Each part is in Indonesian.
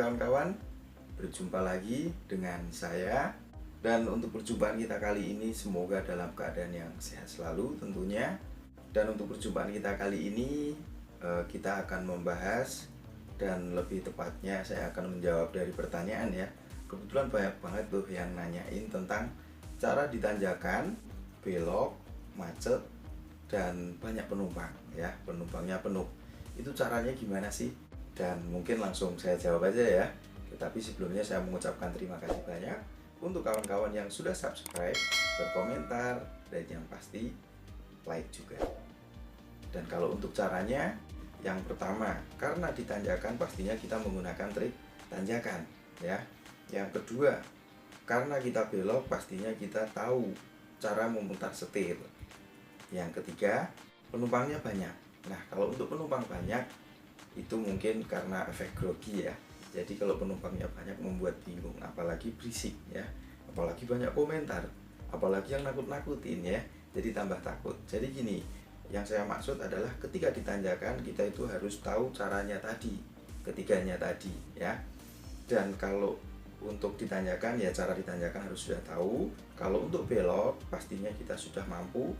kawan-kawan, berjumpa lagi dengan saya. Dan untuk perjumpaan kita kali ini semoga dalam keadaan yang sehat selalu tentunya. Dan untuk perjumpaan kita kali ini kita akan membahas, dan lebih tepatnya saya akan menjawab dari pertanyaan ya. Kebetulan banyak banget tuh yang nanyain tentang cara ditanjakan, belok, macet, dan banyak penumpang ya, penumpangnya penuh. Itu caranya gimana sih? Dan mungkin langsung saya jawab aja ya. Tetapi sebelumnya saya mengucapkan terima kasih banyak untuk kawan-kawan yang sudah subscribe, berkomentar, dan yang pasti like juga. Dan kalau untuk caranya, yang pertama, karena ditanjakan pastinya kita menggunakan trik tanjakan ya. Yang kedua, karena kita belok pastinya kita tahu cara memutar setir. Yang ketiga, penumpangnya banyak. Nah, kalau untuk penumpang banyak itu mungkin karena efek grogi ya. Jadi kalau penumpangnya banyak membuat bingung, apalagi berisik ya, apalagi banyak komentar, apalagi yang nakut-nakutin ya, jadi tambah takut. Jadi gini, yang saya maksud adalah ketika ditanjakan kita itu harus tahu caranya tadi, ketiganya tadi ya. Dan kalau untuk ditanjakan ya cara ditanjakan harus sudah tahu. Kalau untuk belok pastinya kita sudah mampu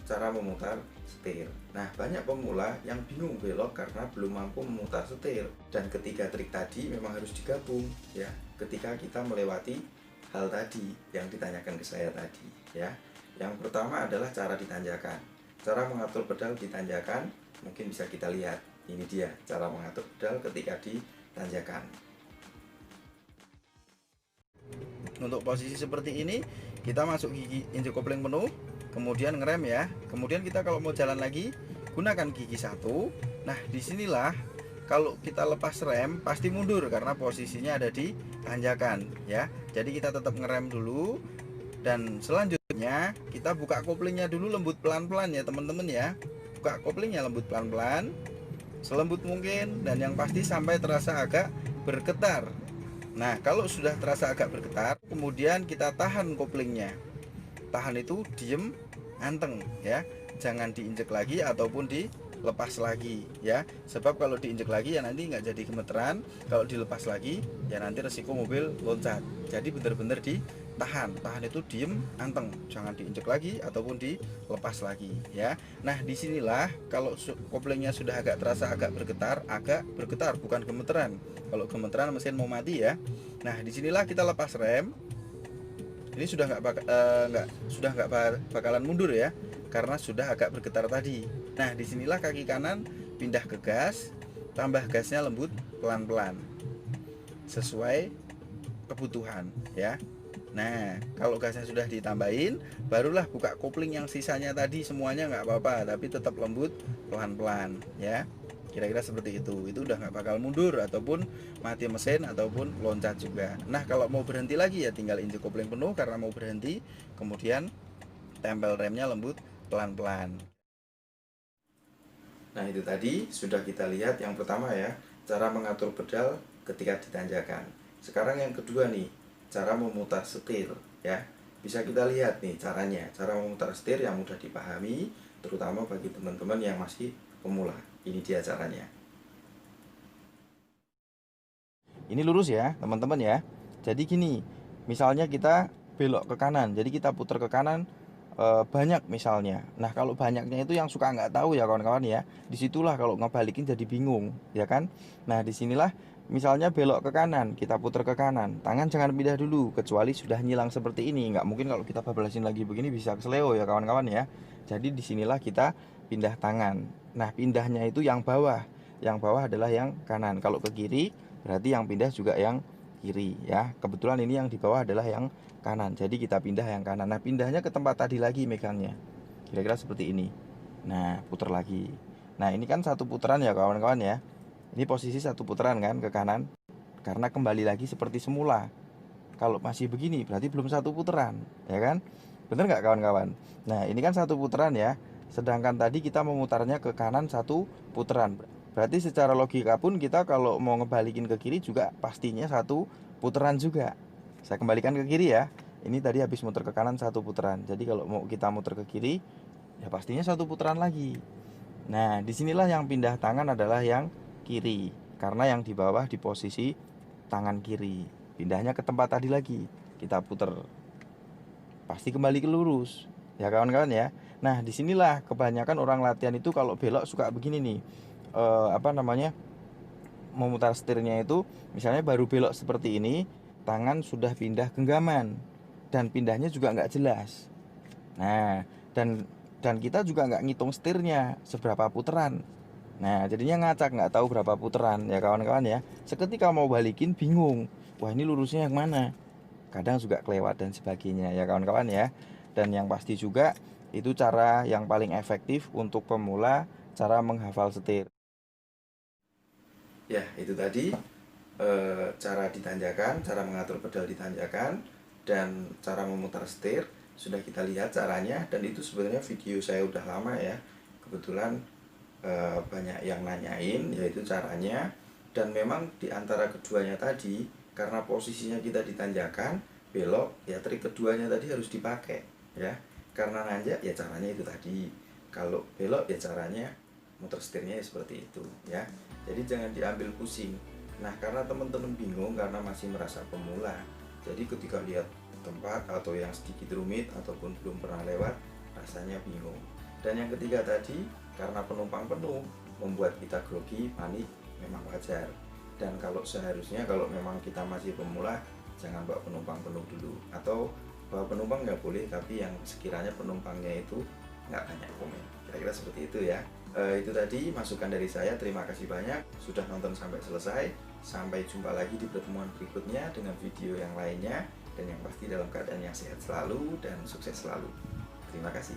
cara memutar setir. Nah, banyak pemula yang bingung belok karena belum mampu memutar setir. Dan ketiga trik tadi memang harus digabung ya, ketika kita melewati hal tadi yang ditanyakan ke saya tadi ya. Yang pertama adalah cara ditanjakan. Cara mengatur pedal ditanjakan mungkin bisa kita lihat. Ini dia cara mengatur pedal ketika ditanjakan. Untuk posisi seperti ini kita masuk gigi injek kopling penuh, kemudian ngerem ya. Kemudian kita kalau mau jalan lagi gunakan gigi satu. Nah, disinilah kalau kita lepas rem pasti mundur karena posisinya ada di tanjakan ya. Jadi kita tetap ngerem dulu, dan selanjutnya kita buka koplingnya dulu lembut pelan-pelan ya teman-teman ya. Buka koplingnya lembut pelan-pelan, selembut mungkin, dan yang pasti sampai terasa agak bergetar. Nah, kalau sudah terasa agak bergetar, kemudian kita tahan koplingnya. Tahan itu diem, anteng ya. Jangan diinjek lagi ataupun dilepas lagi ya. Sebab kalau diinjek lagi ya nanti nggak jadi gemeteran. Kalau dilepas lagi ya nanti resiko mobil loncat. Jadi benar-benar ditahan. Tahan itu diem, anteng. Jangan diinjek lagi ataupun dilepas lagi ya. Nah, disinilah kalau koplingnya sudah agak terasa agak bergetar bukan gemeteran. Kalau gemeteran mesin mau mati ya. Nah, disinilah kita lepas rem. Ini sudah nggak bakalan mundur ya, karena sudah agak bergetar tadi. Nah, disinilah kaki kanan pindah ke gas, tambah gasnya lembut pelan-pelan sesuai kebutuhan ya. Nah, kalau gasnya sudah ditambahin, barulah buka kopling yang sisanya tadi semuanya nggak apa-apa, tapi tetap lembut pelan-pelan ya. Kira-kira seperti itu udah nggak bakal mundur ataupun mati mesin ataupun loncat juga. Nah, kalau mau berhenti lagi ya tinggal injek kopling penuh karena mau berhenti, kemudian tempel remnya lembut pelan-pelan. Nah, itu tadi sudah kita lihat yang pertama ya, cara mengatur pedal ketika ditanjakan. Sekarang yang kedua nih, cara memutar setir ya. Bisa kita lihat nih caranya, cara memutar setir yang mudah dipahami terutama bagi teman-teman yang masih pemula. Ini dia caranya. Ini lurus ya teman-teman ya. Jadi gini, misalnya kita belok ke kanan, jadi kita putar ke kanan banyak misalnya. Nah, kalau banyaknya itu yang suka nggak tahu ya kawan-kawan ya. Disitulah kalau ngebalikin jadi bingung ya kan. Nah, disinilah misalnya belok ke kanan, kita putar ke kanan, tangan jangan pindah dulu kecuali sudah nyilang seperti ini. Nggak mungkin kalau kita bablasin lagi begini bisa kesleo ya kawan-kawan ya. Jadi disinilah kita pindah tangan. Nah, pindahnya itu yang bawah adalah yang kanan. Kalau ke kiri berarti yang pindah juga yang kiri ya. Kebetulan ini yang di bawah adalah yang kanan, jadi kita pindah yang kanan. Nah, pindahnya ke tempat tadi lagi megangnya, kira-kira seperti ini. Nah, putar lagi. Nah, ini kan satu putaran ya kawan-kawan ya. Ini posisi satu putaran kan ke kanan, karena kembali lagi seperti semula. Kalau masih begini berarti belum satu putaran ya kan, bener nggak kawan-kawan? Nah, ini kan satu putaran ya, sedangkan tadi kita memutarnya ke kanan satu putaran. Berarti secara logika pun kita kalau mau ngebalikin ke kiri juga pastinya satu putaran juga. Saya kembalikan ke kiri ya. Ini tadi habis muter ke kanan satu putaran. Jadi kalau mau kita muter ke kiri ya pastinya satu putaran lagi. Nah, disinilah yang pindah tangan adalah yang kiri, karena yang di bawah di posisi tangan kiri, pindahnya ke tempat tadi lagi, kita putar, pasti kembali ke lurus ya kawan-kawan ya. Nah disinilah kebanyakan orang latihan itu kalau belok suka begini nih, apa namanya, memutar setirnya itu misalnya baru belok seperti ini, tangan sudah pindah genggaman dan pindahnya juga nggak jelas. Nah, dan kita juga nggak ngitung setirnya seberapa putaran. Nah, jadinya ngacak, nggak tahu berapa putaran ya kawan-kawan ya. Seketika mau balikin bingung. Wah, ini lurusnya yang mana? Kadang juga kelewat dan sebagainya ya kawan-kawan ya. Dan yang pasti juga itu cara yang paling efektif untuk pemula, cara menghafal setir. Ya, itu tadi cara ditanjakan, cara mengatur pedal ditanjakan, dan cara memutar setir sudah kita lihat caranya. Dan itu sebenarnya video saya udah lama ya, kebetulan banyak yang nanyain yaitu caranya. Dan memang di antara keduanya tadi, karena posisinya kita ditanjakan belok ya, trik keduanya tadi harus dipakai ya. Karena nanjak ya caranya itu tadi, kalau belok ya caranya muter setirnya ya seperti itu ya. Jadi jangan diambil pusing. Nah, karena teman-teman bingung karena masih merasa pemula, jadi ketika lihat tempat atau yang sedikit rumit ataupun belum pernah lewat, rasanya bingung. Dan yang ketiga tadi, karena penumpang penuh, membuat kita grogi, panik, memang wajar. Dan kalau seharusnya kalau memang kita masih pemula, jangan bawa penumpang penuh dulu. Atau bawa penumpang nggak boleh, tapi yang sekiranya penumpangnya itu nggak banyak komen. Kira-kira seperti itu ya. Itu tadi masukan dari saya. Terima kasih banyak sudah nonton sampai selesai. Sampai jumpa lagi di pertemuan berikutnya dengan video yang lainnya. Dan yang pasti dalam keadaan yang sehat selalu dan sukses selalu. Terima kasih.